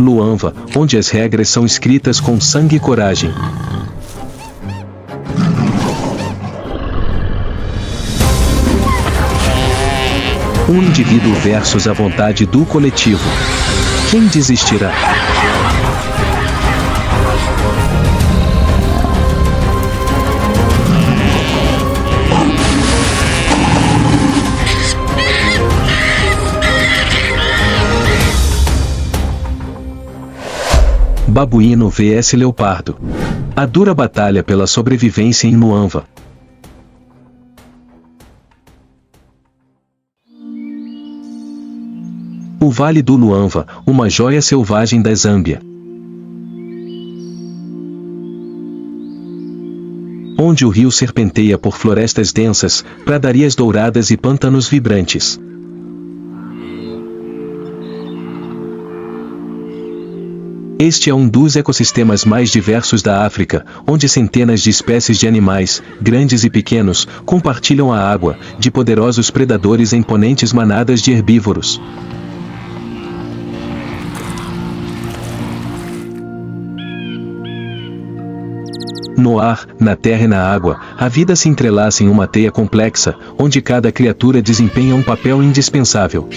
Luanva, onde as regras são escritas com sangue e coragem. Um indivíduo versus a vontade do coletivo. Quem desistirá? Babuíno vs Leopardo. A dura batalha pela sobrevivência em Luanva. O Vale do Luanva, uma joia selvagem da Zâmbia. Onde o rio serpenteia por florestas densas, pradarias douradas e pântanos vibrantes. Este é um dos ecossistemas mais diversos da África, onde centenas de espécies de animais, grandes e pequenos, compartilham a água, de poderosos predadores a imponentes manadas de herbívoros. No ar, na terra e na água, a vida se entrelaça em uma teia complexa, onde cada criatura desempenha um papel indispensável.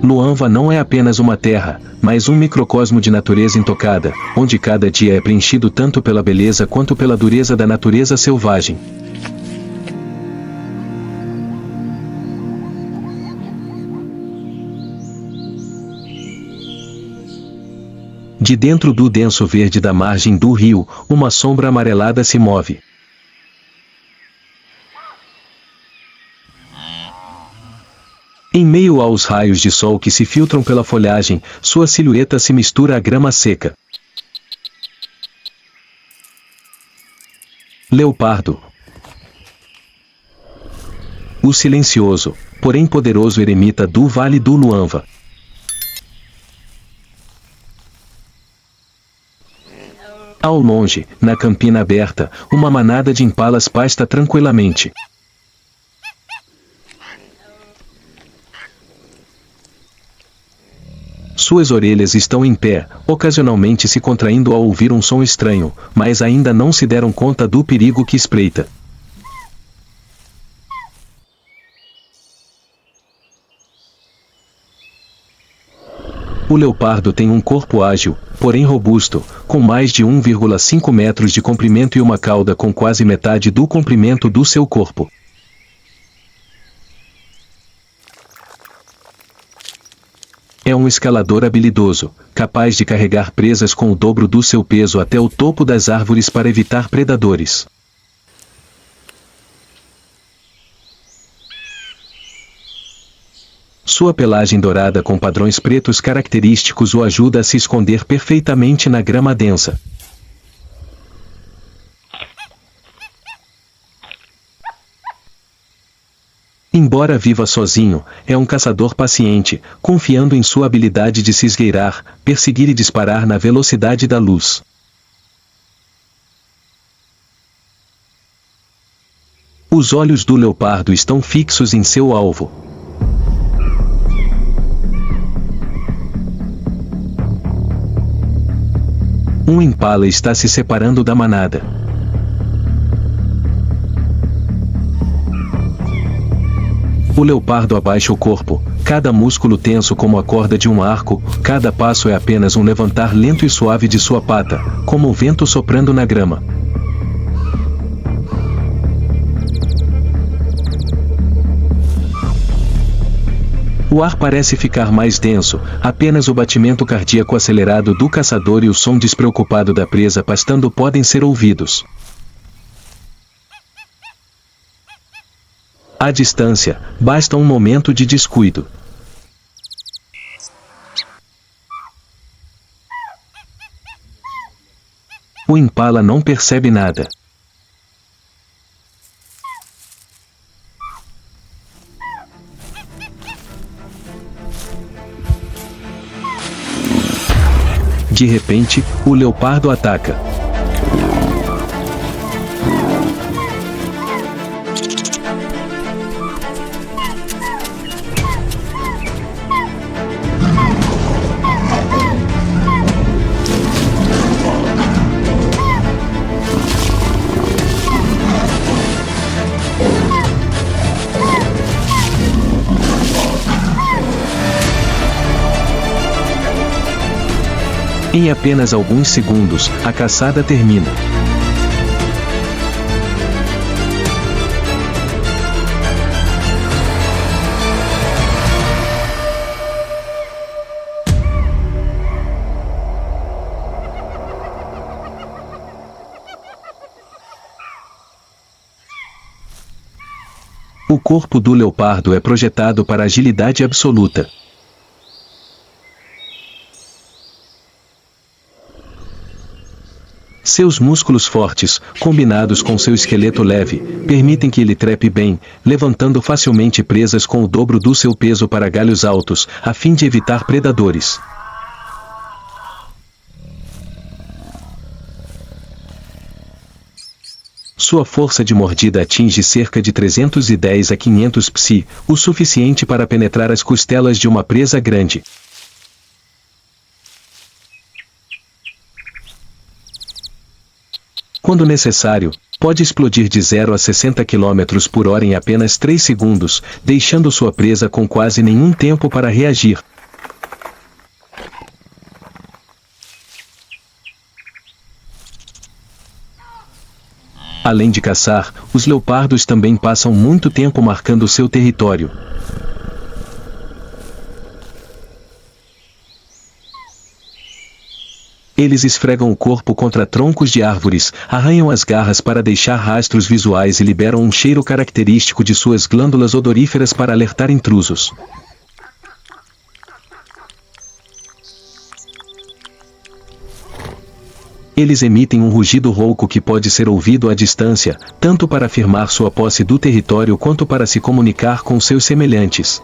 Luanva não é apenas uma terra, mas um microcosmo de natureza intocada, onde cada dia é preenchido tanto pela beleza quanto pela dureza da natureza selvagem. De dentro do denso verde da margem do rio, uma sombra amarelada se move. Em meio aos raios de sol que se filtram pela folhagem, sua silhueta se mistura à grama seca. Leopardo. O silencioso, porém poderoso eremita do Vale do Luanva. Ao longe, na campina aberta, uma manada de impalas pasta tranquilamente. Suas orelhas estão em pé, ocasionalmente se contraindo ao ouvir um som estranho, mas ainda não se deram conta do perigo que espreita. O leopardo tem um corpo ágil, porém robusto, com mais de 1,5 metros de comprimento e uma cauda com quase metade do comprimento do seu corpo. É um escalador habilidoso, capaz de carregar presas com o dobro do seu peso até o topo das árvores para evitar predadores. Sua pelagem dourada com padrões pretos característicos o ajuda a se esconder perfeitamente na grama densa. Embora viva sozinho, é um caçador paciente, confiando em sua habilidade de se esgueirar, perseguir e disparar na velocidade da luz. Os olhos do leopardo estão fixos em seu alvo. Um impala está se separando da manada. O leopardo abaixa o corpo, cada músculo tenso como a corda de um arco, cada passo é apenas um levantar lento e suave de sua pata, como o vento soprando na grama. O ar parece ficar mais denso, apenas o batimento cardíaco acelerado do caçador e o som despreocupado da presa pastando podem ser ouvidos. À distância, basta um momento de descuido. O impala não percebe nada. De repente, o leopardo ataca. Em apenas alguns segundos, a caçada termina. O corpo do leopardo é projetado para agilidade absoluta. Seus músculos fortes, combinados com seu esqueleto leve, permitem que ele trepe bem, levantando facilmente presas com o dobro do seu peso para galhos altos, a fim de evitar predadores. Sua força de mordida atinge cerca de 310 a 500 psi, o suficiente para penetrar as costelas de uma presa grande. Quando necessário, pode explodir de 0 a 60 km por hora em apenas 3 segundos, deixando sua presa com quase nenhum tempo para reagir. Além de caçar, os leopardos também passam muito tempo marcando seu território. Eles esfregam o corpo contra troncos de árvores, arranham as garras para deixar rastros visuais e liberam um cheiro característico de suas glândulas odoríferas para alertar intrusos. Eles emitem um rugido rouco que pode ser ouvido à distância, tanto para afirmar sua posse do território quanto para se comunicar com seus semelhantes.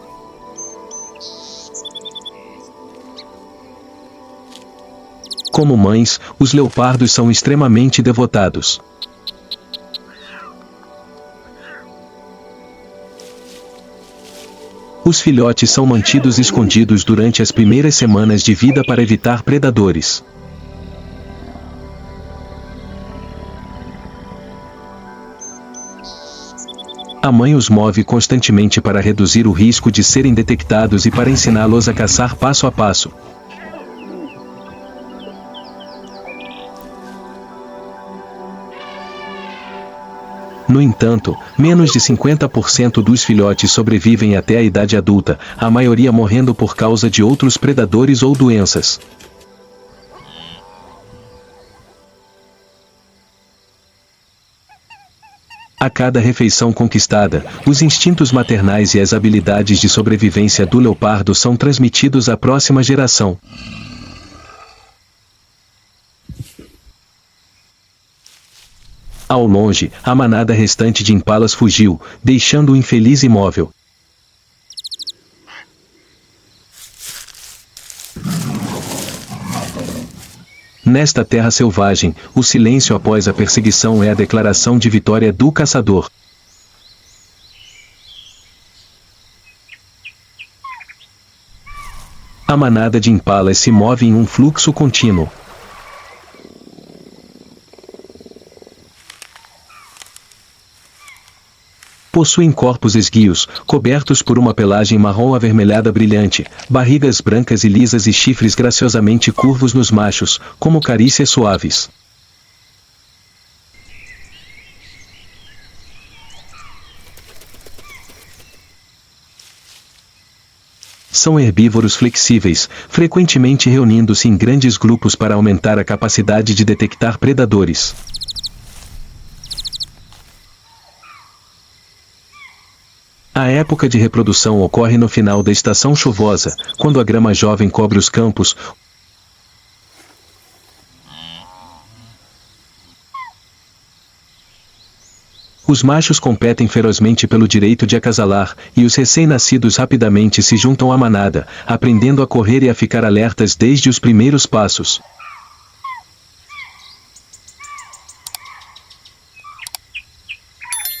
Como mães, os leopardos são extremamente devotados. Os filhotes são mantidos escondidos durante as primeiras semanas de vida para evitar predadores. A mãe os move constantemente para reduzir o risco de serem detectados e para ensiná-los a caçar passo a passo. No entanto, menos de 50% dos filhotes sobrevivem até a idade adulta, a maioria morrendo por causa de outros predadores ou doenças. A cada refeição conquistada, os instintos maternais e as habilidades de sobrevivência do leopardo são transmitidos à próxima geração. Ao longe, a manada restante de impalas fugiu, deixando o infeliz imóvel. Nesta terra selvagem, o silêncio após a perseguição é a declaração de vitória do caçador. A manada de impalas se move em um fluxo contínuo. Possuem corpos esguios, cobertos por uma pelagem marrom avermelhada brilhante, barrigas brancas e lisas e chifres graciosamente curvos nos machos, como carícias suaves. São herbívoros flexíveis, frequentemente reunindo-se em grandes grupos para aumentar a capacidade de detectar predadores. A época de reprodução ocorre no final da estação chuvosa, quando a grama jovem cobre os campos. Os machos competem ferozmente pelo direito de acasalar, e os recém-nascidos rapidamente se juntam à manada, aprendendo a correr e a ficar alertas desde os primeiros passos.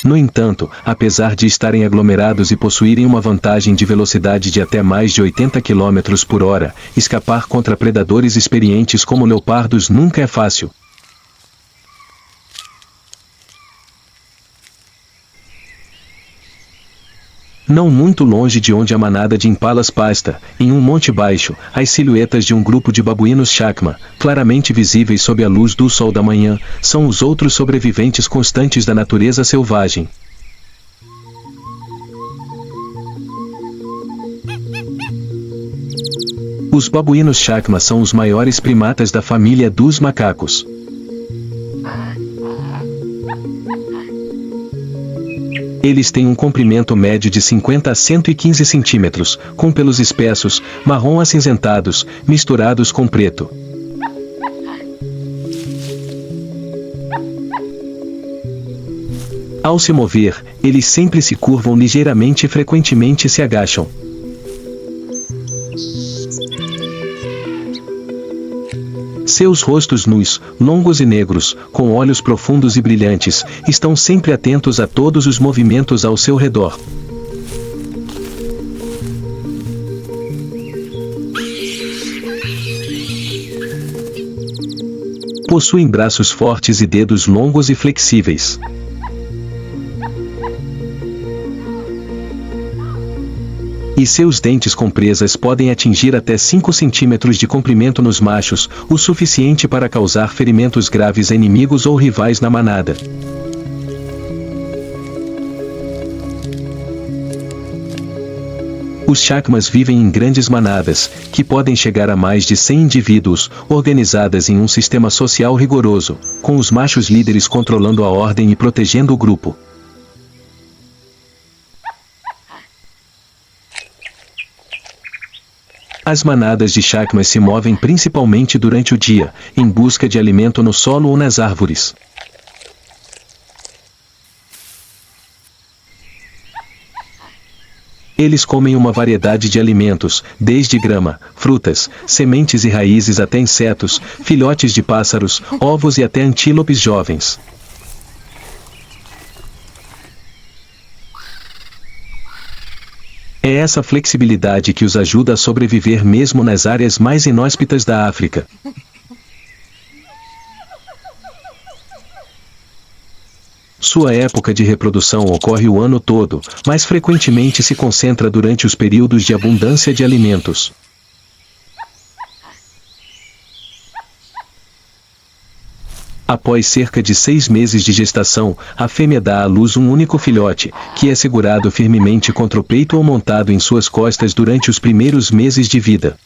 No entanto, apesar de estarem aglomerados e possuírem uma vantagem de velocidade de até mais de 80 km por hora, escapar contra predadores experientes como leopardos nunca é fácil. Não muito longe de onde a manada de impalas pasta, em um monte baixo, as silhuetas de um grupo de babuínos chacma, claramente visíveis sob a luz do sol da manhã, são os outros sobreviventes constantes da natureza selvagem. Os babuínos chacma são os maiores primatas da família dos macacos. Eles têm um comprimento médio de 50 a 115 centímetros, com pelos espessos, marrom acinzentados, misturados com preto. Ao se mover, eles sempre se curvam ligeiramente e frequentemente se agacham. Seus rostos nus, longos e negros, com olhos profundos e brilhantes, estão sempre atentos a todos os movimentos ao seu redor. Possuem braços fortes e dedos longos e flexíveis. E seus dentes com presas podem atingir até 5 centímetros de comprimento nos machos, o suficiente para causar ferimentos graves a inimigos ou rivais na manada. Os chacmas vivem em grandes manadas, que podem chegar a mais de 100 indivíduos, organizadas em um sistema social rigoroso, com os machos líderes controlando a ordem e protegendo o grupo. As manadas de chacmas se movem principalmente durante o dia, em busca de alimento no solo ou nas árvores. Eles comem uma variedade de alimentos, desde grama, frutas, sementes e raízes até insetos, filhotes de pássaros, ovos e até antílopes jovens. É essa flexibilidade que os ajuda a sobreviver mesmo nas áreas mais inóspitas da África. Sua época de reprodução ocorre o ano todo, mas frequentemente se concentra durante os períodos de abundância de alimentos. Após cerca de 6 meses de gestação, a fêmea dá à luz um único filhote, que é segurado firmemente contra o peito ou montado em suas costas durante os primeiros meses de vida.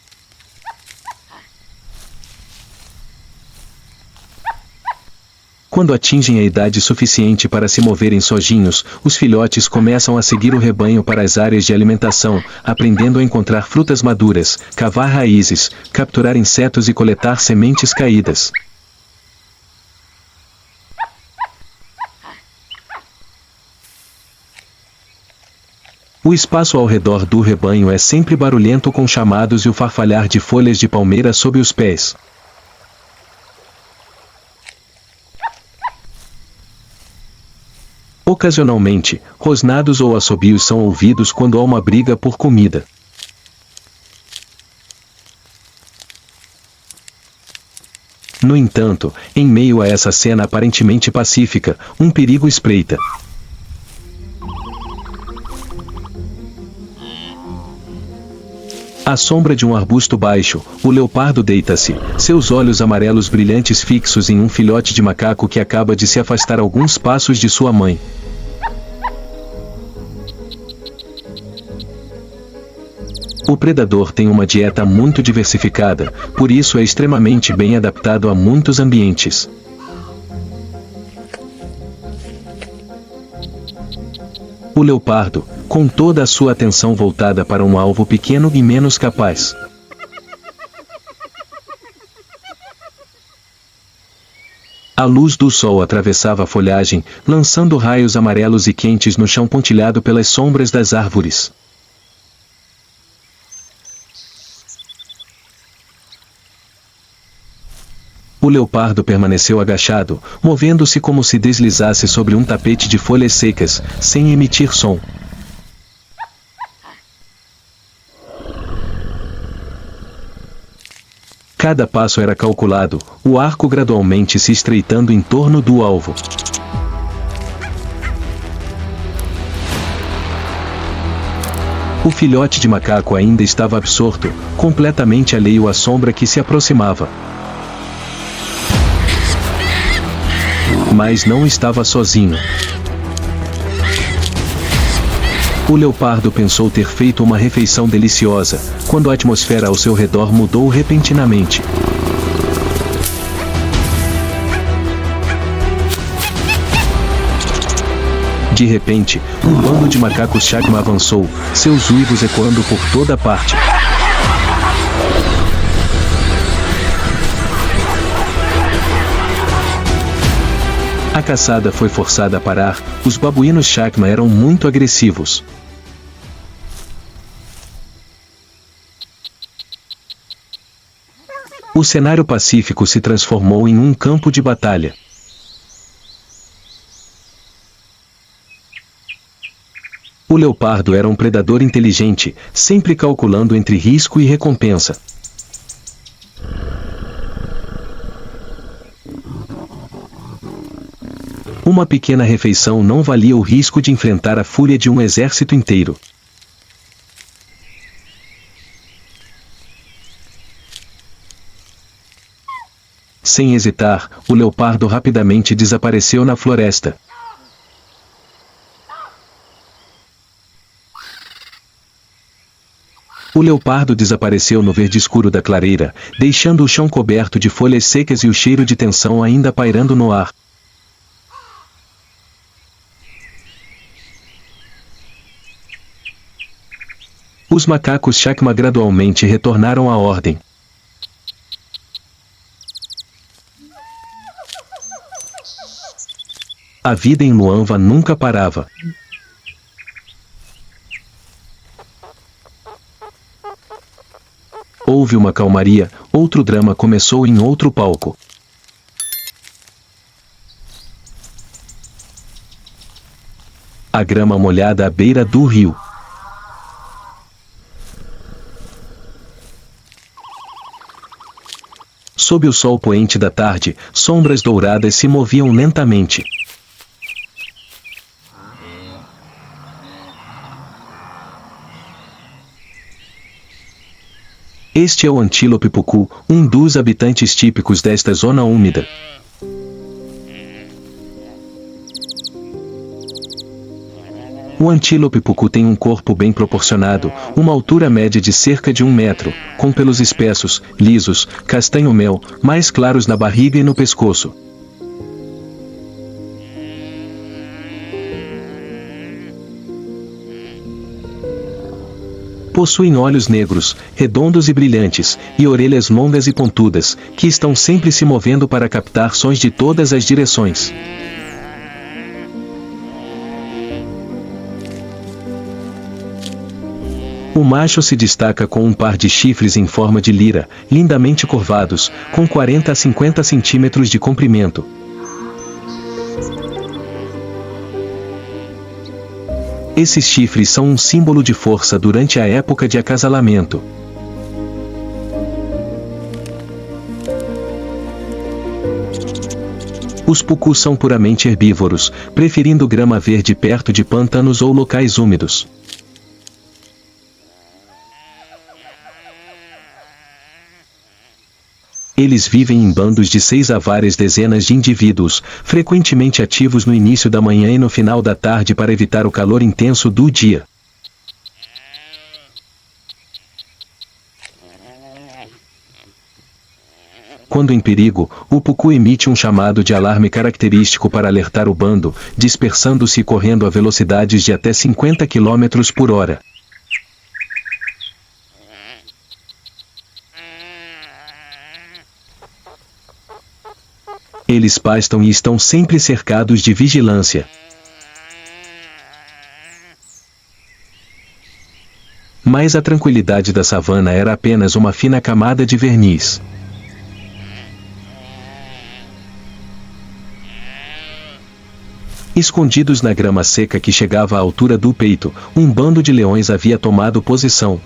Quando atingem a idade suficiente para se moverem sozinhos, os filhotes começam a seguir o rebanho para as áreas de alimentação, aprendendo a encontrar frutas maduras, cavar raízes, capturar insetos e coletar sementes caídas. O espaço ao redor do rebanho é sempre barulhento com chamados e o farfalhar de folhas de palmeira sob os pés. Ocasionalmente, rosnados ou assobios são ouvidos quando há uma briga por comida. No entanto, em meio a essa cena aparentemente pacífica, um perigo espreita. À sombra de um arbusto baixo, o leopardo deita-se, seus olhos amarelos brilhantes fixos em um filhote de macaco que acaba de se afastar alguns passos de sua mãe. O predador tem uma dieta muito diversificada, por isso é extremamente bem adaptado a muitos ambientes. O leopardo, com toda a sua atenção voltada para um alvo pequeno e menos capaz. A luz do sol atravessava a folhagem, lançando raios amarelos e quentes no chão pontilhado pelas sombras das árvores. O leopardo permaneceu agachado, movendo-se como se deslizasse sobre um tapete de folhas secas, sem emitir som. Cada passo era calculado, o arco gradualmente se estreitando em torno do alvo. O filhote de macaco ainda estava absorto, completamente alheio à sombra que se aproximava. Mas não estava sozinho. O leopardo pensou ter feito uma refeição deliciosa, quando a atmosfera ao seu redor mudou repentinamente. De repente, um bando de macacos chacma avançou, seus uivos ecoando por toda parte. A caçada foi forçada a parar, os babuínos chacma eram muito agressivos. O cenário pacífico se transformou em um campo de batalha. O leopardo era um predador inteligente, sempre calculando entre risco e recompensa. Uma pequena refeição não valia o risco de enfrentar a fúria de um exército inteiro. Sem hesitar, o leopardo rapidamente desapareceu na floresta. O leopardo desapareceu no verde escuro da clareira, deixando o chão coberto de folhas secas e o cheiro de tensão ainda pairando no ar. Os macacos chacma gradualmente retornaram à ordem. A vida em Luanva nunca parava. Houve uma calmaria, outro drama começou em outro palco. A grama molhada à beira do rio. Sob o sol poente da tarde, sombras douradas se moviam lentamente. Este é o antílope pucu, um dos habitantes típicos desta zona úmida. O antílope pucu tem um corpo bem proporcionado, uma altura média de cerca de 1 metro, com pelos espessos, lisos, castanho-mel, mais claros na barriga e no pescoço. Possuem olhos negros, redondos e brilhantes, e orelhas longas e pontudas, que estão sempre se movendo para captar sons de todas as direções. O macho se destaca com um par de chifres em forma de lira, lindamente curvados, com 40 a 50 centímetros de comprimento. Esses chifres são um símbolo de força durante a época de acasalamento. Os pucus são puramente herbívoros, preferindo grama verde perto de pântanos ou locais úmidos. Eles vivem em bandos de 6 a várias dezenas de indivíduos, frequentemente ativos no início da manhã e no final da tarde para evitar o calor intenso do dia. Quando em perigo, o pucu emite um chamado de alarme característico para alertar o bando, dispersando-se e correndo a velocidades de até 50 km por hora. Eles pastam e estão sempre cercados de vigilância. Mas a tranquilidade da savana era apenas uma fina camada de verniz. Escondidos na grama seca que chegava à altura do peito, um bando de leões havia tomado posição.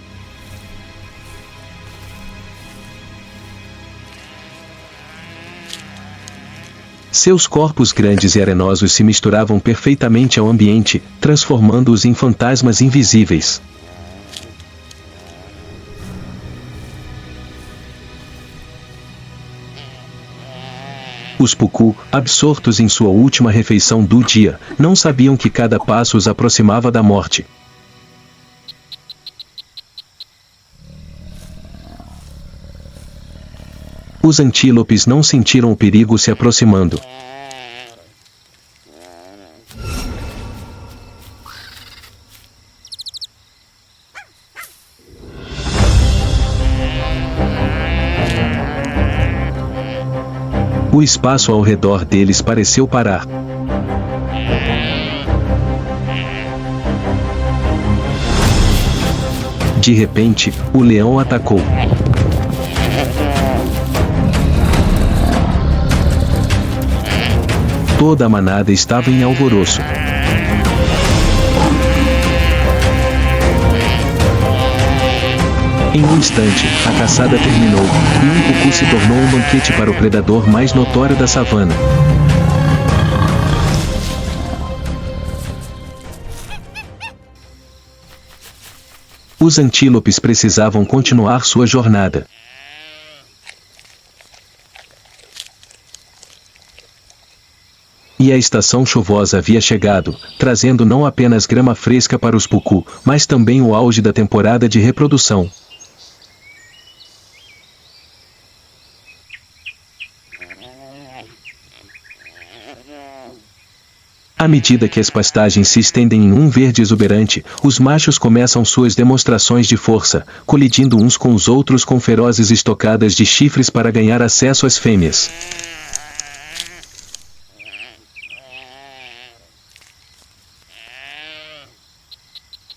Seus corpos grandes e arenosos se misturavam perfeitamente ao ambiente, transformando-os em fantasmas invisíveis. Os Puku, absortos em sua última refeição do dia, não sabiam que cada passo os aproximava da morte. Os antílopes não sentiram o perigo se aproximando. O espaço ao redor deles pareceu parar. De repente, o leão atacou. Toda a manada estava em alvoroço. Em um instante, a caçada terminou, e um Puku se tornou um banquete para o predador mais notório da savana. Os antílopes precisavam continuar sua jornada. E a estação chuvosa havia chegado, trazendo não apenas grama fresca para os Puku, mas também o auge da temporada de reprodução. À medida que as pastagens se estendem em um verde exuberante, os machos começam suas demonstrações de força, colidindo uns com os outros com ferozes estocadas de chifres para ganhar acesso às fêmeas.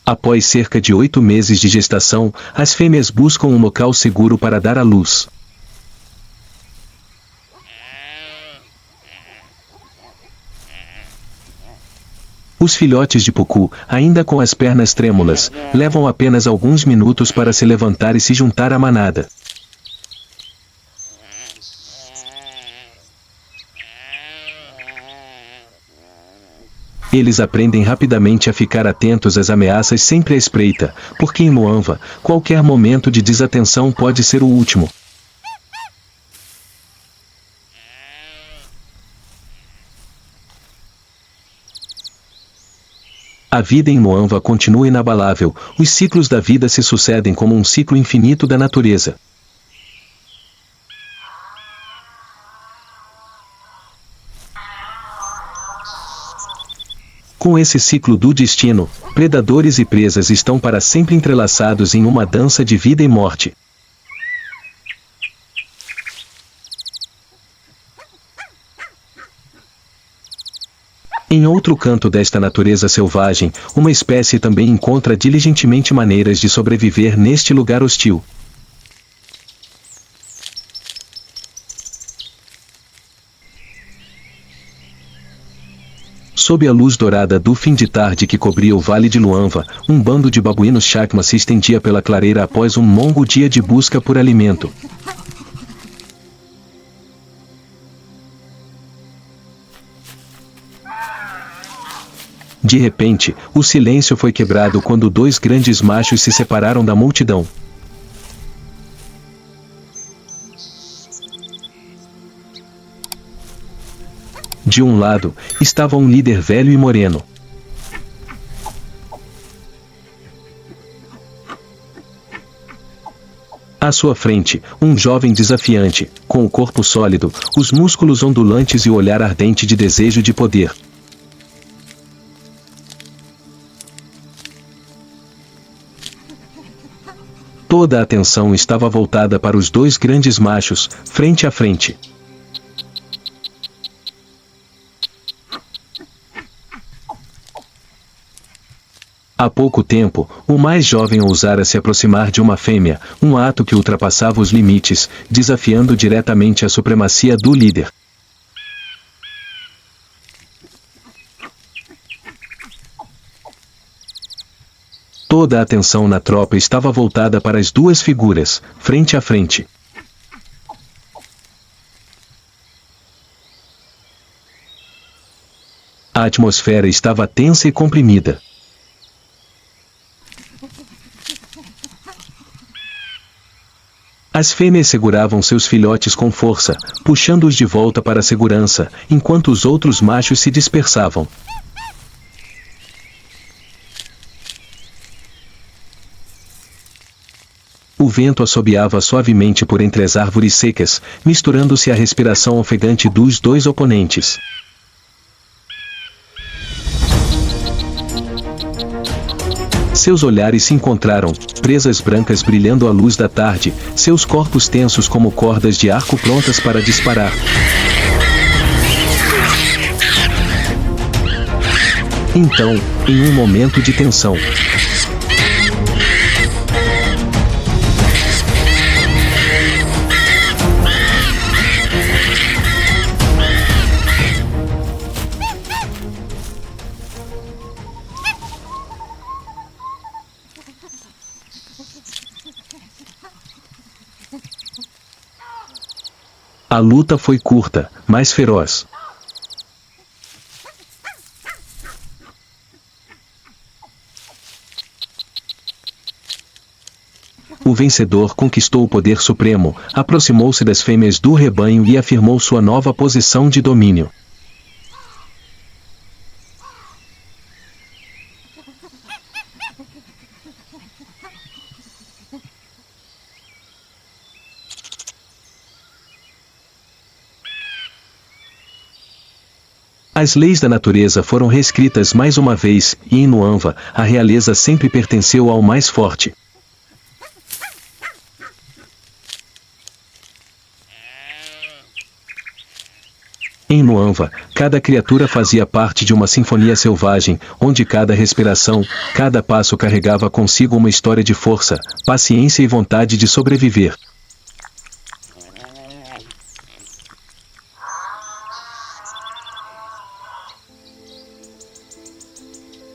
Após cerca de 8 meses de gestação, as fêmeas buscam um local seguro para dar à luz. Os filhotes de Puku, ainda com as pernas trêmulas, levam apenas alguns minutos para se levantar e se juntar à manada. Eles aprendem rapidamente a ficar atentos às ameaças sempre à espreita, porque em Luanva, qualquer momento de desatenção pode ser o último. A vida em Luanva continua inabalável, os ciclos da vida se sucedem como um ciclo infinito da natureza. Com esse ciclo do destino, predadores e presas estão para sempre entrelaçados em uma dança de vida e morte. Em outro canto desta natureza selvagem, uma espécie também encontra diligentemente maneiras de sobreviver neste lugar hostil. Sob a luz dourada do fim de tarde que cobria o vale de Luanva, um bando de babuínos chacma se estendia pela clareira após um longo dia de busca por alimento. De repente, o silêncio foi quebrado quando 2 grandes machos se separaram da multidão. De um lado, estava um líder velho e moreno. À sua frente, um jovem desafiante, com o corpo sólido, os músculos ondulantes e o olhar ardente de desejo de poder. Toda a atenção estava voltada para os 2 grandes machos, frente a frente. Há pouco tempo, o mais jovem ousara se aproximar de uma fêmea, um ato que ultrapassava os limites, desafiando diretamente a supremacia do líder. Toda a atenção na tropa estava voltada para as 2 figuras, frente a frente. A atmosfera estava tensa e comprimida. As fêmeas seguravam seus filhotes com força, puxando-os de volta para a segurança, enquanto os outros machos se dispersavam. O vento assobiava suavemente por entre as árvores secas, misturando-se à respiração ofegante dos dois oponentes. Seus olhares se encontraram, presas brancas brilhando à luz da tarde, seus corpos tensos como cordas de arco prontas para disparar. Então, em um momento de tensão, a luta foi curta, mas feroz. O vencedor conquistou o poder supremo, aproximou-se das fêmeas do rebanho e afirmou sua nova posição de domínio. As leis da natureza foram reescritas mais uma vez, e em Nuanva, a realeza sempre pertenceu ao mais forte. Em Nuanva, cada criatura fazia parte de uma sinfonia selvagem, onde cada respiração, cada passo carregava consigo uma história de força, paciência e vontade de sobreviver.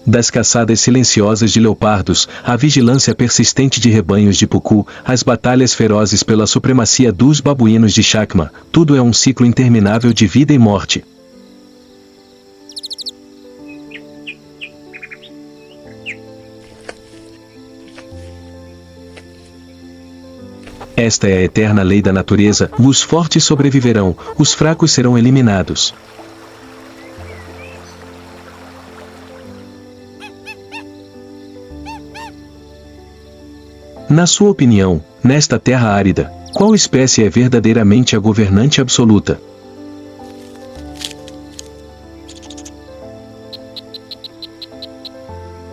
Das caçadas silenciosas de leopardos, à vigilância persistente de rebanhos de pucu, às batalhas ferozes pela supremacia dos babuínos de Chacma, tudo é um ciclo interminável de vida e morte. Esta é a eterna lei da natureza: os fortes sobreviverão, os fracos serão eliminados. Na sua opinião, nesta terra árida, qual espécie é verdadeiramente a governante absoluta?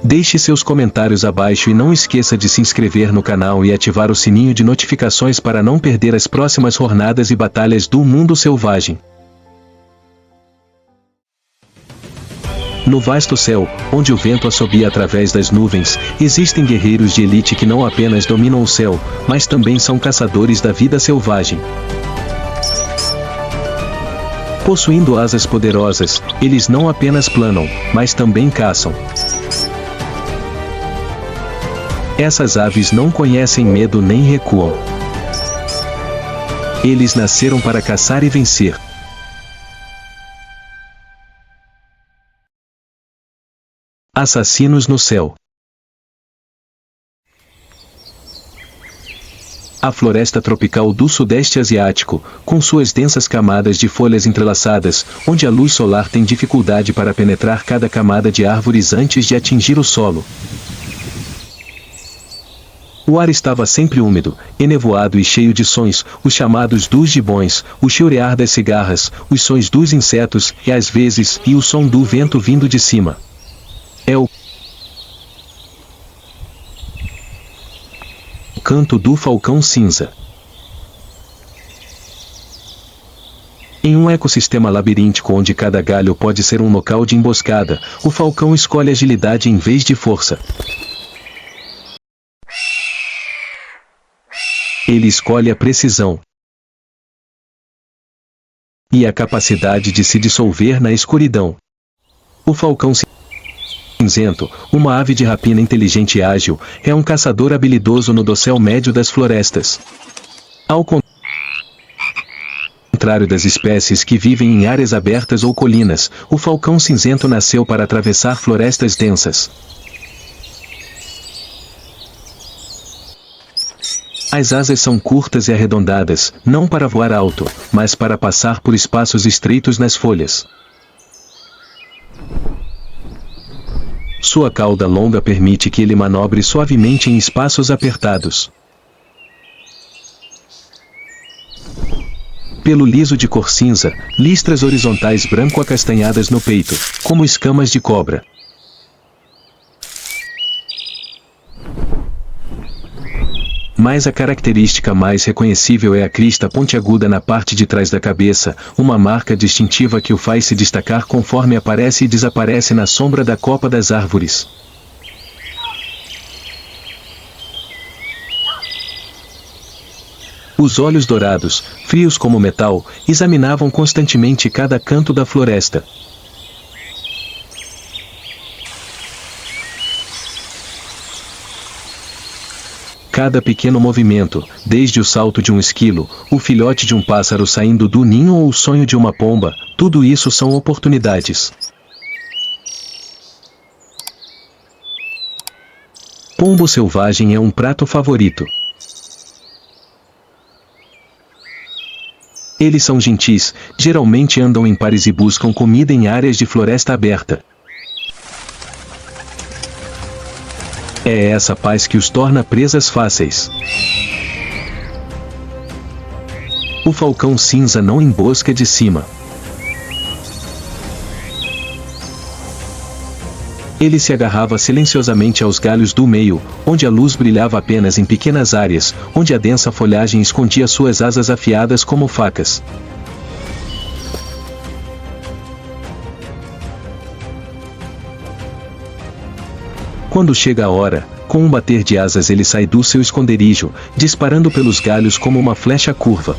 Deixe seus comentários abaixo e não esqueça de se inscrever no canal e ativar o sininho de notificações para não perder as próximas jornadas e batalhas do mundo selvagem. No vasto céu, onde o vento assobia através das nuvens, existem guerreiros de elite que não apenas dominam o céu, mas também são caçadores da vida selvagem. Possuindo asas poderosas, eles não apenas planam, mas também caçam. Essas aves não conhecem medo nem recuam. Eles nasceram para caçar e vencer. Assassinos no céu. A floresta tropical do Sudeste Asiático, com suas densas camadas de folhas entrelaçadas, onde a luz solar tem dificuldade para penetrar cada camada de árvores antes de atingir o solo. O ar estava sempre úmido, enevoado e cheio de sons, os chamados dos gibões, o cheirear das cigarras, os sons dos insetos, e às vezes, o som do vento vindo de cima. É o canto do falcão cinza. Em um ecossistema labiríntico onde cada galho pode ser um local de emboscada, o falcão escolhe agilidade em vez de força. Ele escolhe a precisão e a capacidade de se dissolver na escuridão. O falcão cinzento, uma ave de rapina inteligente e ágil, é um caçador habilidoso no dossel médio das florestas. Ao contrário das espécies que vivem em áreas abertas ou colinas, o falcão cinzento nasceu para atravessar florestas densas. As asas são curtas e arredondadas, não para voar alto, mas para passar por espaços estreitos nas folhas. Sua cauda longa permite que ele manobre suavemente em espaços apertados. Pelo liso de cor cinza, listras horizontais branco-acastanhadas no peito, como escamas de cobra. Mas a característica mais reconhecível é a crista pontiaguda na parte de trás da cabeça, uma marca distintiva que o faz se destacar conforme aparece e desaparece na sombra da copa das árvores. Os olhos dourados, frios como metal, examinavam constantemente cada canto da floresta. Cada pequeno movimento, desde o salto de um esquilo, o filhote de um pássaro saindo do ninho ou o sonho de uma pomba, tudo isso são oportunidades. Pombo selvagem é um prato favorito. Eles são gentis, geralmente andam em pares e buscam comida em áreas de floresta aberta. É essa paz que os torna presas fáceis. O falcão cinza não embosca de cima. Ele se agarrava silenciosamente aos galhos do meio, onde a luz brilhava apenas em pequenas áreas, onde a densa folhagem escondia suas asas afiadas como facas. Quando chega a hora, com um bater de asas ele sai do seu esconderijo, disparando pelos galhos como uma flecha curva.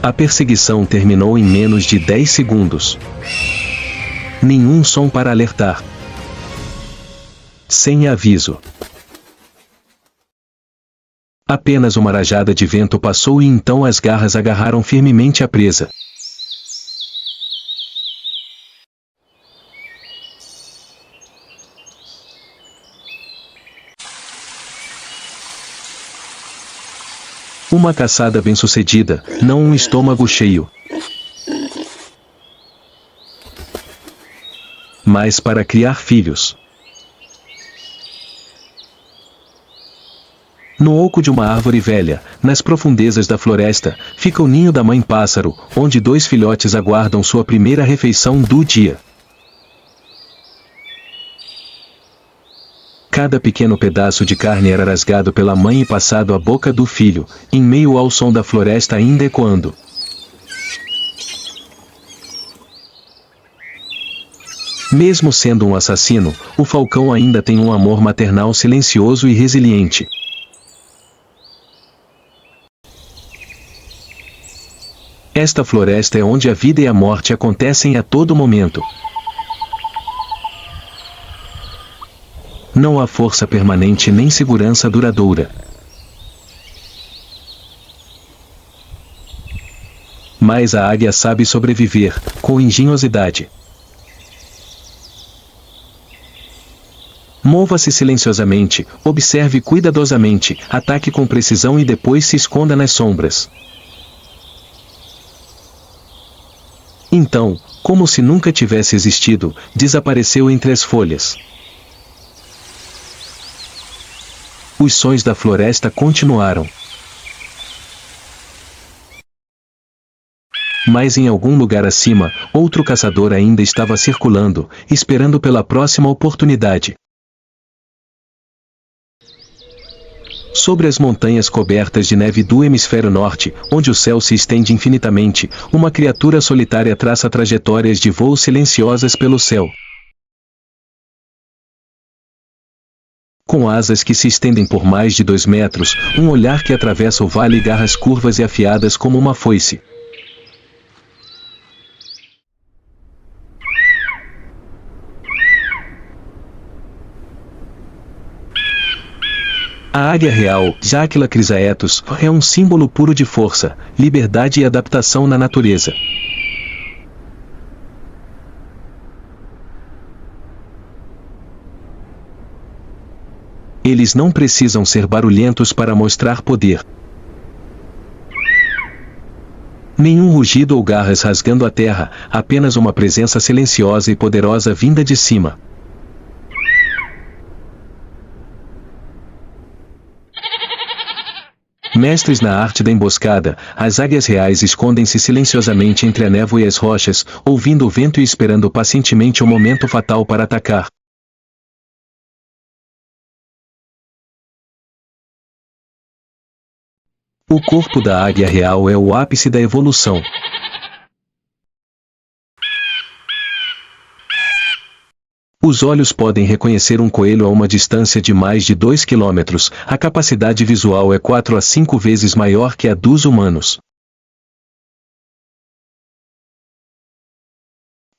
A perseguição terminou em menos de 10 segundos. Nenhum som para alertar. Sem aviso. Apenas uma rajada de vento passou e então as garras agarraram firmemente a presa. Uma caçada bem-sucedida, não um estômago cheio. Mas para criar filhos. No oco de uma árvore velha, nas profundezas da floresta, fica o ninho da mãe pássaro, onde 2 filhotes aguardam sua primeira refeição do dia. Cada pequeno pedaço de carne era rasgado pela mãe e passado à boca do filho, em meio ao som da floresta ainda ecoando. Mesmo sendo um assassino, o falcão ainda tem um amor maternal silencioso e resiliente. Esta floresta é onde a vida e a morte acontecem a todo momento. Não há força permanente nem segurança duradoura. Mas a águia sabe sobreviver, com engenhosidade. Mova-se silenciosamente, observe cuidadosamente, ataque com precisão e depois se esconda nas sombras. Então, como se nunca tivesse existido, desapareceu entre as folhas. Os sons da floresta continuaram. Mas em algum lugar acima, outro caçador ainda estava circulando, esperando pela próxima oportunidade. Sobre as montanhas cobertas de neve do hemisfério norte, onde o céu se estende infinitamente, uma criatura solitária traça trajetórias de voo silenciosas pelo céu. Com asas que se estendem por mais de 2 metros, um olhar que atravessa o vale e garras curvas e afiadas como uma foice. A águia real, Jáquila crisaetus, é um símbolo puro de força, liberdade e adaptação na natureza. Eles não precisam ser barulhentos para mostrar poder. Nenhum rugido ou garras rasgando a terra, apenas uma presença silenciosa e poderosa vinda de cima. Mestres na arte da emboscada, as águias reais escondem-se silenciosamente entre a névoa e as rochas, ouvindo o vento e esperando pacientemente o momento fatal para atacar. O corpo da águia real é o ápice da evolução. Os olhos podem reconhecer um coelho a uma distância de mais de 2 quilômetros, a capacidade visual é 4 a 5 vezes maior que a dos humanos.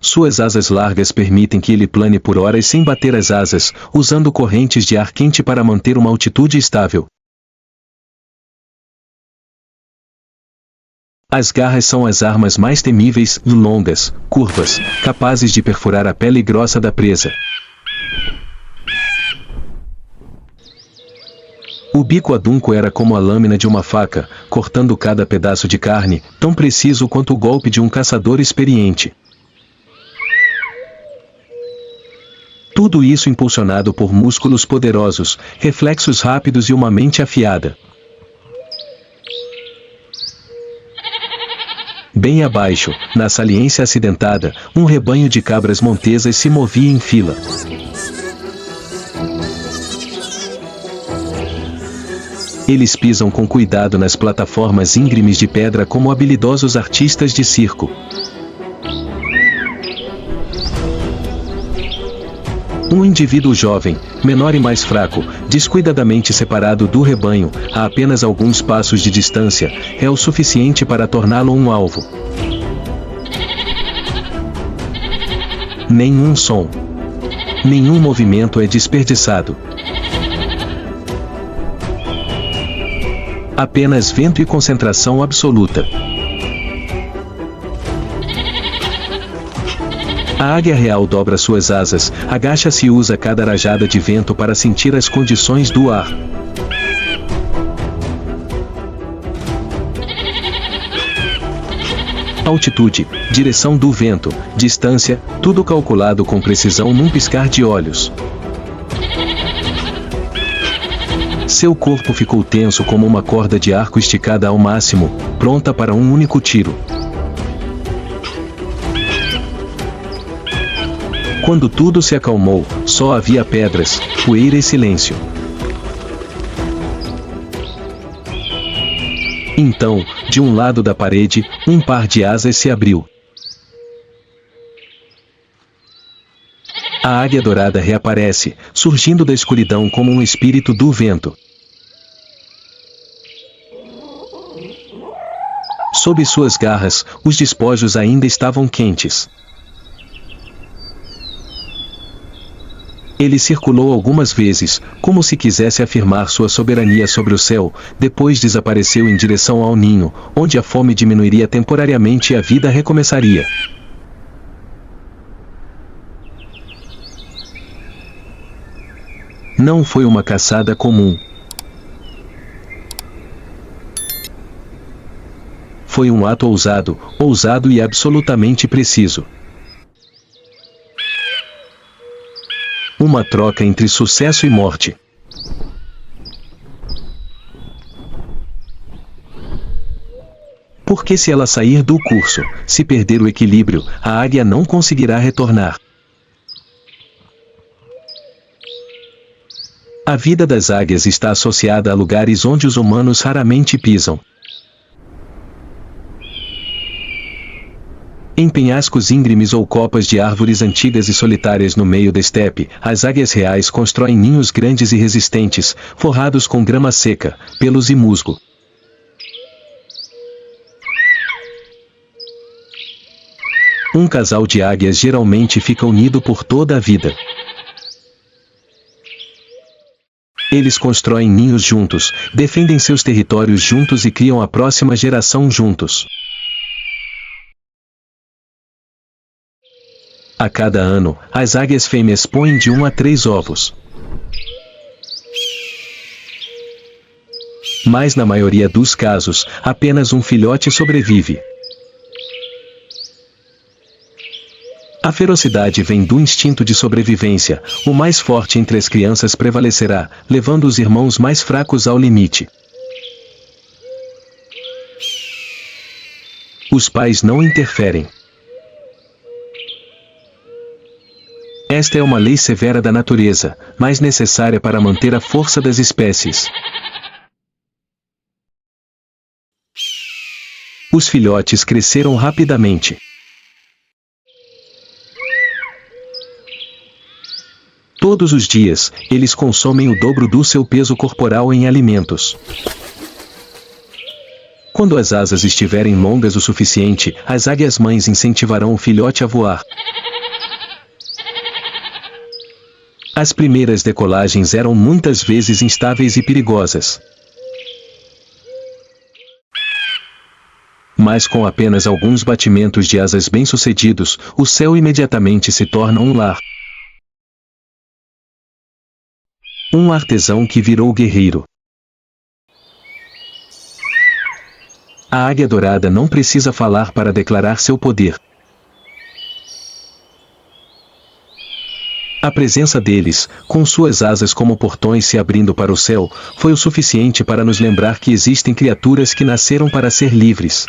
Suas asas largas permitem que ele plane por horas sem bater as asas, usando correntes de ar quente para manter uma altitude estável. As garras são as armas mais temíveis, longas, curvas, capazes de perfurar a pele grossa da presa. O bico adunco era como a lâmina de uma faca, cortando cada pedaço de carne, tão preciso quanto o golpe de um caçador experiente. Tudo isso impulsionado por músculos poderosos, reflexos rápidos e uma mente afiada. Bem abaixo, na saliência acidentada, um rebanho de cabras montesas se movia em fila. Eles pisam com cuidado nas plataformas íngremes de pedra como habilidosos artistas de circo. Um indivíduo jovem, menor e mais fraco, descuidadamente separado do rebanho, a apenas alguns passos de distância, é o suficiente para torná-lo um alvo. Nenhum som. Nenhum movimento é desperdiçado. Apenas vento e concentração absoluta. A águia real dobra suas asas, agacha-se e usa cada rajada de vento para sentir as condições do ar. Altitude, direção do vento, distância, tudo calculado com precisão num piscar de olhos. Seu corpo ficou tenso como uma corda de arco esticada ao máximo, pronta para um único tiro. Quando tudo se acalmou, só havia pedras, poeira e silêncio. Então, de um lado da parede, um par de asas se abriu. A águia dourada reaparece, surgindo da escuridão como um espírito do vento. Sob suas garras, os despojos ainda estavam quentes. Ele circulou algumas vezes, como se quisesse afirmar sua soberania sobre o céu, depois desapareceu em direção ao ninho, onde a fome diminuiria temporariamente e a vida recomeçaria. Não foi uma caçada comum. Foi um ato ousado e absolutamente preciso. Uma troca entre sucesso e morte. Porque se ela sair do curso, se perder o equilíbrio, a águia não conseguirá retornar. A vida das águias está associada a lugares onde os humanos raramente pisam. Em penhascos íngremes ou copas de árvores antigas e solitárias no meio da estepe, as águias reais constroem ninhos grandes e resistentes, forrados com grama seca, pelos e musgo. Um casal de águias geralmente fica unido por toda a vida. Eles constroem ninhos juntos, defendem seus territórios juntos e criam a próxima geração juntos. A cada ano, as águias fêmeas põem de 1 a 3 ovos. Mas na maioria dos casos, apenas um filhote sobrevive. A ferocidade vem do instinto de sobrevivência. O mais forte entre as crianças prevalecerá, levando os irmãos mais fracos ao limite. Os pais não interferem. Esta é uma lei severa da natureza, mas necessária para manter a força das espécies. Os filhotes cresceram rapidamente. Todos os dias, eles consomem o dobro do seu peso corporal em alimentos. Quando as asas estiverem longas o suficiente, as águias-mães incentivarão o filhote a voar. As primeiras decolagens eram muitas vezes instáveis e perigosas. Mas com apenas alguns batimentos de asas bem-sucedidos, o céu imediatamente se torna um lar. Um artesão que virou guerreiro. A águia dourada não precisa falar para declarar seu poder. A presença deles, com suas asas como portões se abrindo para o céu, foi o suficiente para nos lembrar que existem criaturas que nasceram para ser livres.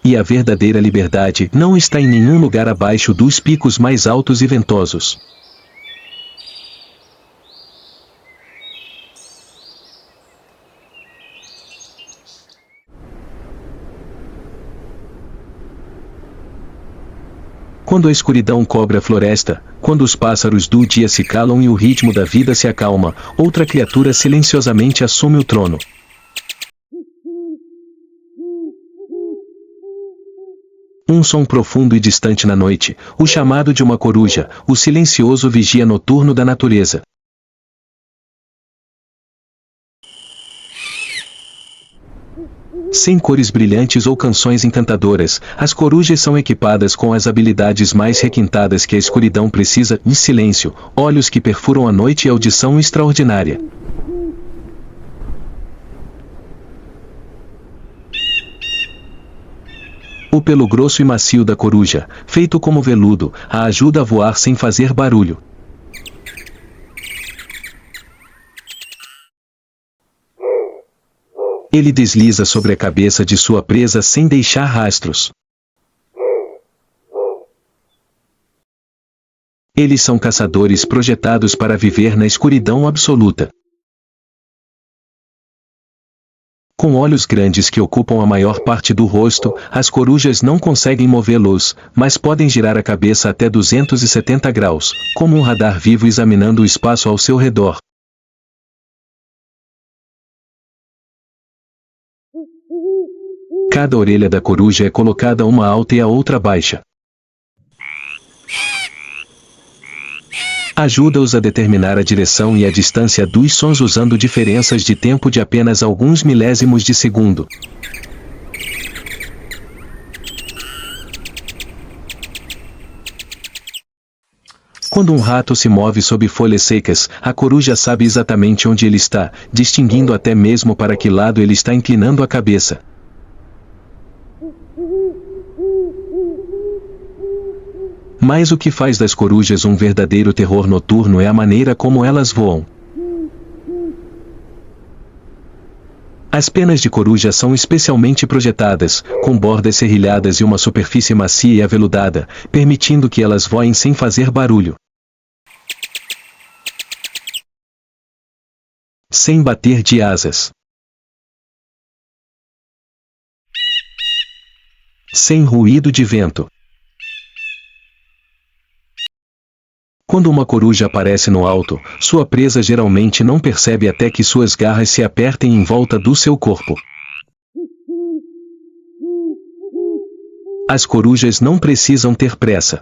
E a verdadeira liberdade não está em nenhum lugar abaixo dos picos mais altos e ventosos. Quando a escuridão cobre a floresta, quando os pássaros do dia se calam e o ritmo da vida se acalma, outra criatura silenciosamente assume o trono. Um som profundo e distante na noite, o chamado de uma coruja, o silencioso vigia noturno da natureza. Sem cores brilhantes ou canções encantadoras, as corujas são equipadas com as habilidades mais requintadas que a escuridão precisa: em silêncio, olhos que perfuram a noite e audição extraordinária. O pelo grosso e macio da coruja, feito como veludo, a ajuda a voar sem fazer barulho. Ele desliza sobre a cabeça de sua presa sem deixar rastros. Eles são caçadores projetados para viver na escuridão absoluta. Com olhos grandes que ocupam a maior parte do rosto, as corujas não conseguem movê-los, mas podem girar a cabeça até 270 graus, como um radar vivo examinando o espaço ao seu redor. Cada orelha da coruja é colocada uma alta e a outra baixa. Ajuda-os a determinar a direção e a distância dos sons usando diferenças de tempo de apenas alguns milésimos de segundo. Quando um rato se move sob folhas secas, a coruja sabe exatamente onde ele está, distinguindo até mesmo para que lado ele está inclinando a cabeça. Mas o que faz das corujas um verdadeiro terror noturno é a maneira como elas voam. As penas de coruja são especialmente projetadas, com bordas serrilhadas e uma superfície macia e aveludada, permitindo que elas voem sem fazer barulho. Sem bater de asas. Sem ruído de vento. Quando uma coruja aparece no alto, sua presa geralmente não percebe até que suas garras se apertem em volta do seu corpo. As corujas não precisam ter pressa.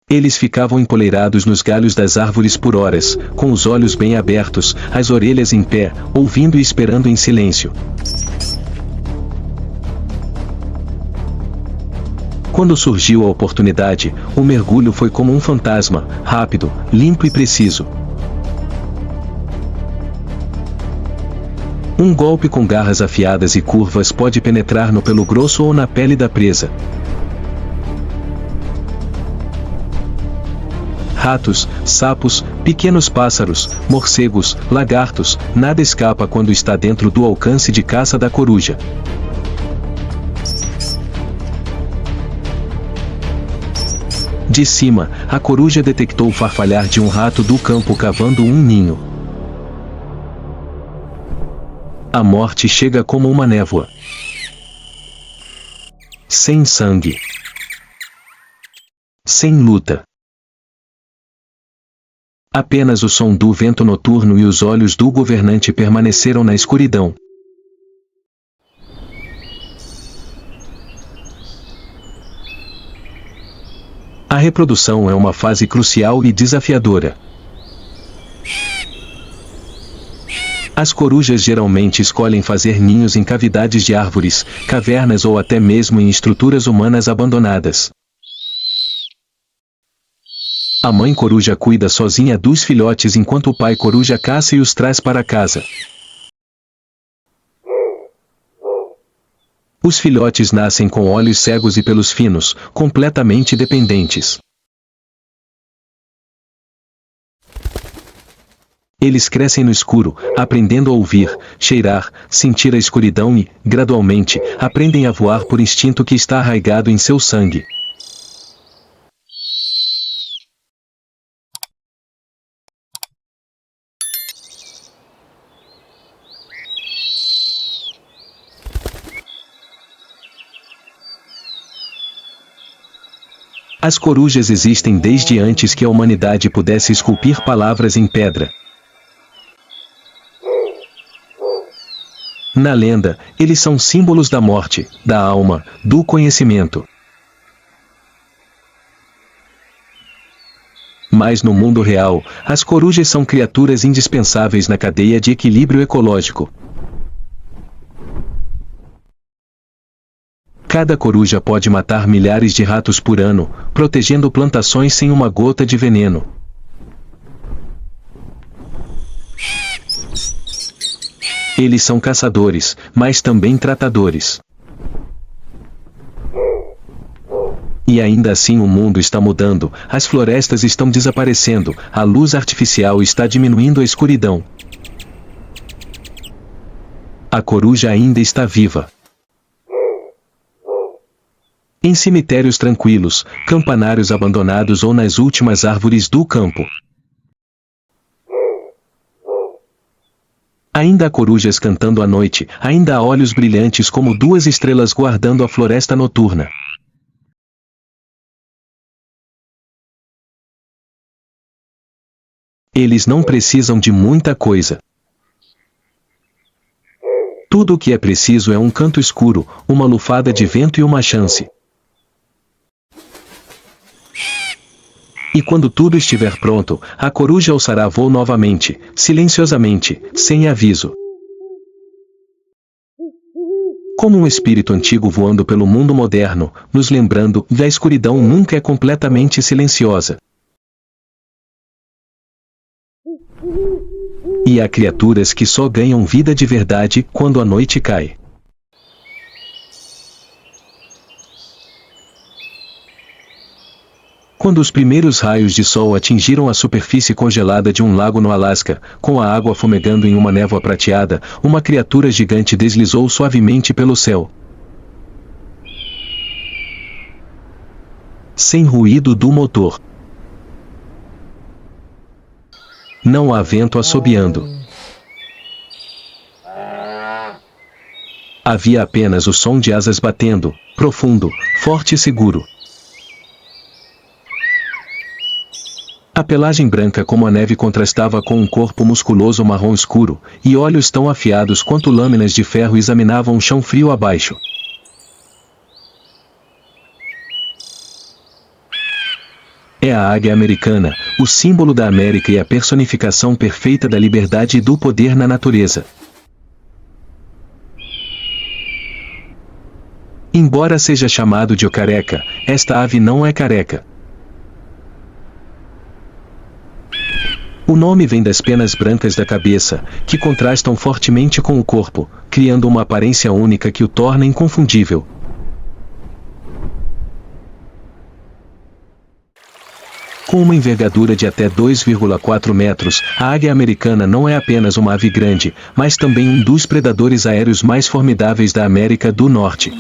Eles ficavam empoleirados nos galhos das árvores por horas, com os olhos bem abertos, as orelhas em pé, ouvindo e esperando em silêncio. Quando surgiu a oportunidade, o mergulho foi como um fantasma, rápido, limpo e preciso. Um golpe com garras afiadas e curvas pode penetrar no pelo grosso ou na pele da presa. Ratos, sapos, pequenos pássaros, morcegos, lagartos, nada escapa quando está dentro do alcance de caça da coruja. De cima, a coruja detectou o farfalhar de um rato do campo cavando um ninho. A morte chega como uma névoa. Sem sangue. Sem luta. Apenas o som do vento noturno e os olhos do governante permaneceram na escuridão. A reprodução é uma fase crucial e desafiadora. As corujas geralmente escolhem fazer ninhos em cavidades de árvores, cavernas ou até mesmo em estruturas humanas abandonadas. A mãe coruja cuida sozinha dos filhotes enquanto o pai coruja caça e os traz para casa. Os filhotes nascem com olhos cegos e pelos finos, completamente dependentes. Eles crescem no escuro, aprendendo a ouvir, cheirar, sentir a escuridão e, gradualmente, aprendem a voar por instinto que está arraigado em seu sangue. As corujas existem desde antes que a humanidade pudesse esculpir palavras em pedra. Na lenda, eles são símbolos da morte, da alma, do conhecimento. Mas no mundo real, as corujas são criaturas indispensáveis na cadeia de equilíbrio ecológico. Cada coruja pode matar milhares de ratos por ano, protegendo plantações sem uma gota de veneno. Eles são caçadores, mas também tratadores. E ainda assim o mundo está mudando, as florestas estão desaparecendo, a luz artificial está diminuindo a escuridão. A coruja ainda está viva. Em cemitérios tranquilos, campanários abandonados ou nas últimas árvores do campo. Ainda há corujas cantando à noite, ainda há olhos brilhantes como duas estrelas guardando a floresta noturna. Eles não precisam de muita coisa. Tudo o que é preciso é um canto escuro, uma lufada de vento e uma chance. E quando tudo estiver pronto, a coruja alçará voo novamente, silenciosamente, sem aviso. Como um espírito antigo voando pelo mundo moderno, nos lembrando que a escuridão nunca é completamente silenciosa. E há criaturas que só ganham vida de verdade quando a noite cai. Quando os primeiros raios de sol atingiram a superfície congelada de um lago no Alasca, com a água fumegando em uma névoa prateada, uma criatura gigante deslizou suavemente pelo céu. Sem ruído do motor. Não há vento assobiando. Havia apenas o som de asas batendo, profundo, forte e seguro. A pelagem branca como a neve contrastava com um corpo musculoso marrom escuro, e olhos tão afiados quanto lâminas de ferro examinavam o chão frio abaixo. É a águia americana, o símbolo da América e a personificação perfeita da liberdade e do poder na natureza. Embora seja chamado de o careca, esta ave não é careca. O nome vem das penas brancas da cabeça, que contrastam fortemente com o corpo, criando uma aparência única que o torna inconfundível. Com uma envergadura de até 2,4 metros, a águia americana não é apenas uma ave grande, mas também um dos predadores aéreos mais formidáveis da América do Norte.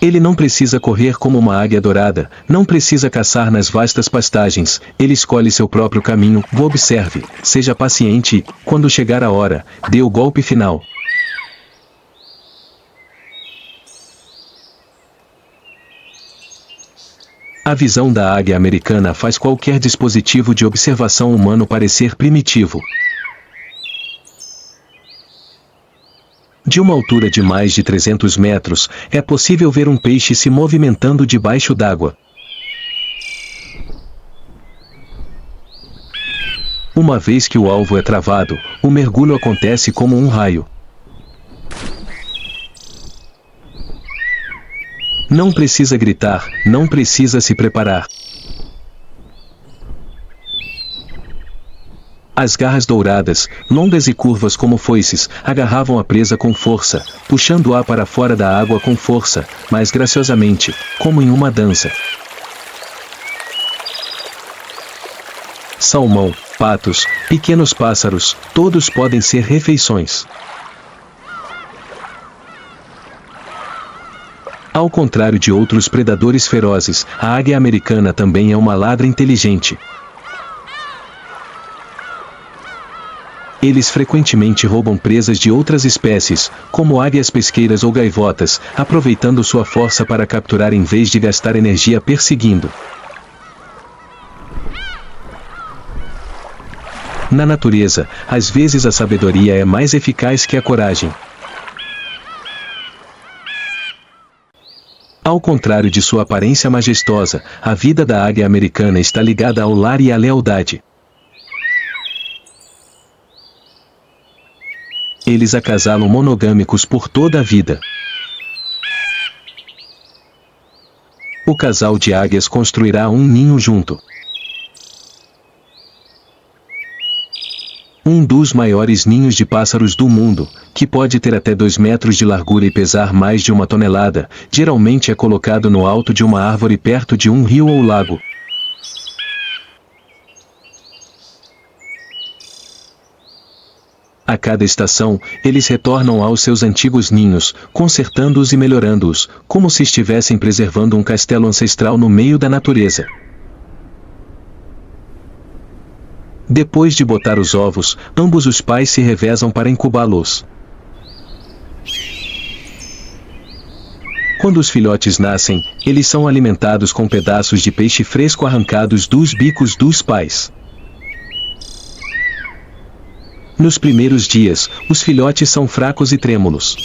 Ele não precisa correr como uma águia dourada, não precisa caçar nas vastas pastagens, ele escolhe seu próprio caminho. Observe, seja paciente e, quando chegar a hora, dê o golpe final. A visão da águia americana faz qualquer dispositivo de observação humano parecer primitivo. De uma altura de mais de 300 metros, é possível ver um peixe se movimentando debaixo d'água. Uma vez que o alvo é travado, o mergulho acontece como um raio. Não precisa gritar, não precisa se preparar. As garras douradas, longas e curvas como foices, agarravam a presa com força, puxando-a para fora da água com força, mas graciosamente, como em uma dança. Salmão, patos, pequenos pássaros, todos podem ser refeições. Ao contrário de outros predadores ferozes, a águia americana também é uma ladra inteligente. Eles frequentemente roubam presas de outras espécies, como águias pesqueiras ou gaivotas, aproveitando sua força para capturar em vez de gastar energia perseguindo. Na natureza, às vezes a sabedoria é mais eficaz que a coragem. Ao contrário de sua aparência majestosa, a vida da águia americana está ligada ao lar e à lealdade. Eles acasalam monogâmicos por toda a vida. O casal de águias construirá um ninho junto. Um dos maiores ninhos de pássaros do mundo, que pode ter até 2 metros de largura e pesar mais de 1 tonelada, geralmente é colocado no alto de uma árvore perto de um rio ou lago. A cada estação, eles retornam aos seus antigos ninhos, consertando-os e melhorando-os, como se estivessem preservando um castelo ancestral no meio da natureza. Depois de botar os ovos, ambos os pais se revezam para incubá-los. Quando os filhotes nascem, eles são alimentados com pedaços de peixe fresco arrancados dos bicos dos pais. Nos primeiros dias, os filhotes são fracos e trêmulos.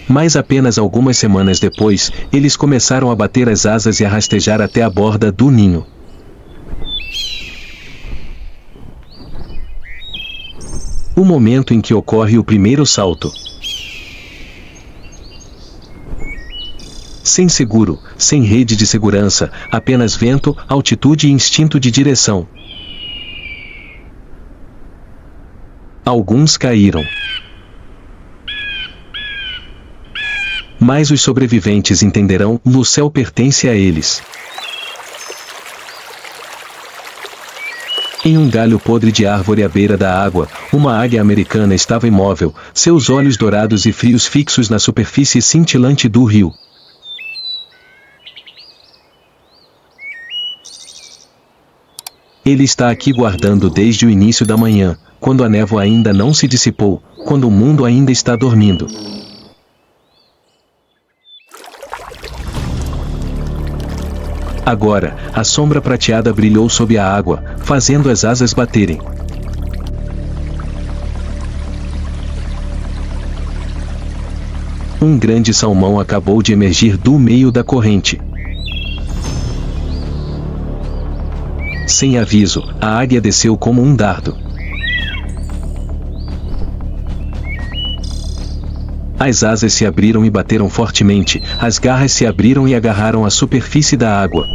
Mas apenas algumas semanas depois, eles começaram a bater as asas e a rastejar até a borda do ninho. O momento em que ocorre o primeiro salto. Sem seguro, sem rede de segurança, apenas vento, altitude e instinto de direção. Alguns caíram. Mas os sobreviventes entenderão, o céu pertence a eles. Em um galho podre de árvore à beira da água, uma águia americana estava imóvel, seus olhos dourados e frios fixos na superfície cintilante do rio. Ele está aqui guardando desde o início da manhã, quando a névoa ainda não se dissipou, quando o mundo ainda está dormindo. Agora, a sombra prateada brilhou sob a água, fazendo as asas baterem. Um grande salmão acabou de emergir do meio da corrente. Sem aviso, a águia desceu como um dardo. As asas se abriram e bateram fortemente, as garras se abriram e agarraram a superfície da água.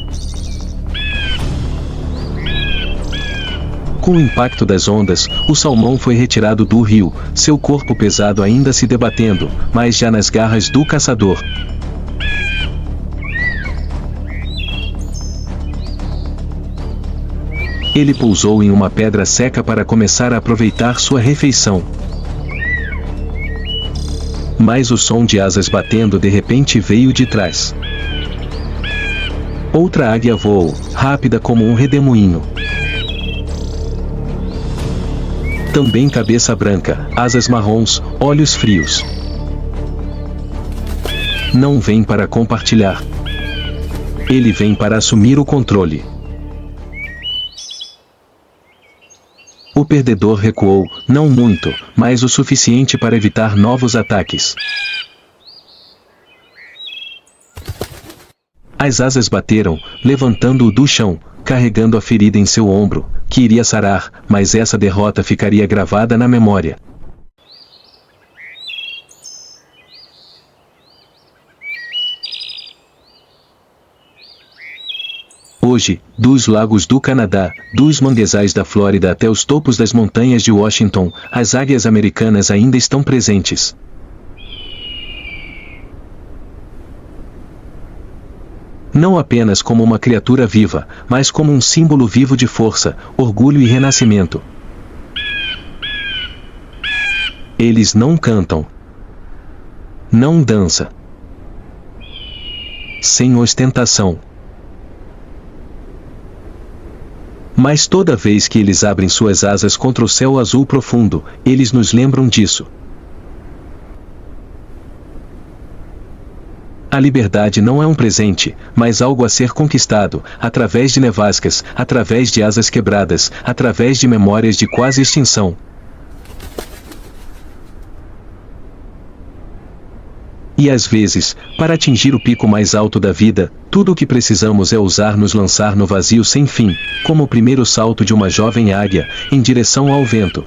Com o impacto das ondas, o salmão foi retirado do rio, seu corpo pesado ainda se debatendo, mas já nas garras do caçador. Ele pousou em uma pedra seca para começar a aproveitar sua refeição. Mas o som de asas batendo de repente veio de trás. Outra águia voou, rápida como um redemoinho. Também cabeça branca, asas marrons, olhos frios. Não vem para compartilhar. Ele vem para assumir o controle. O perdedor recuou, não muito, mas o suficiente para evitar novos ataques. As asas bateram, levantando-o do chão, carregando a ferida em seu ombro, que iria sarar, mas essa derrota ficaria gravada na memória. Hoje, dos lagos do Canadá, dos manguezais da Flórida até os topos das montanhas de Washington, as águias americanas ainda estão presentes. Não apenas como uma criatura viva, mas como um símbolo vivo de força, orgulho e renascimento. Eles não cantam. Não dançam. Sem ostentação. Mas toda vez que eles abrem suas asas contra o céu azul profundo, eles nos lembram disso. A liberdade não é um presente, mas algo a ser conquistado, através de nevascas, através de asas quebradas, através de memórias de quase extinção. E às vezes, para atingir o pico mais alto da vida, tudo o que precisamos é ousar nos lançar no vazio sem fim, como o primeiro salto de uma jovem águia, em direção ao vento.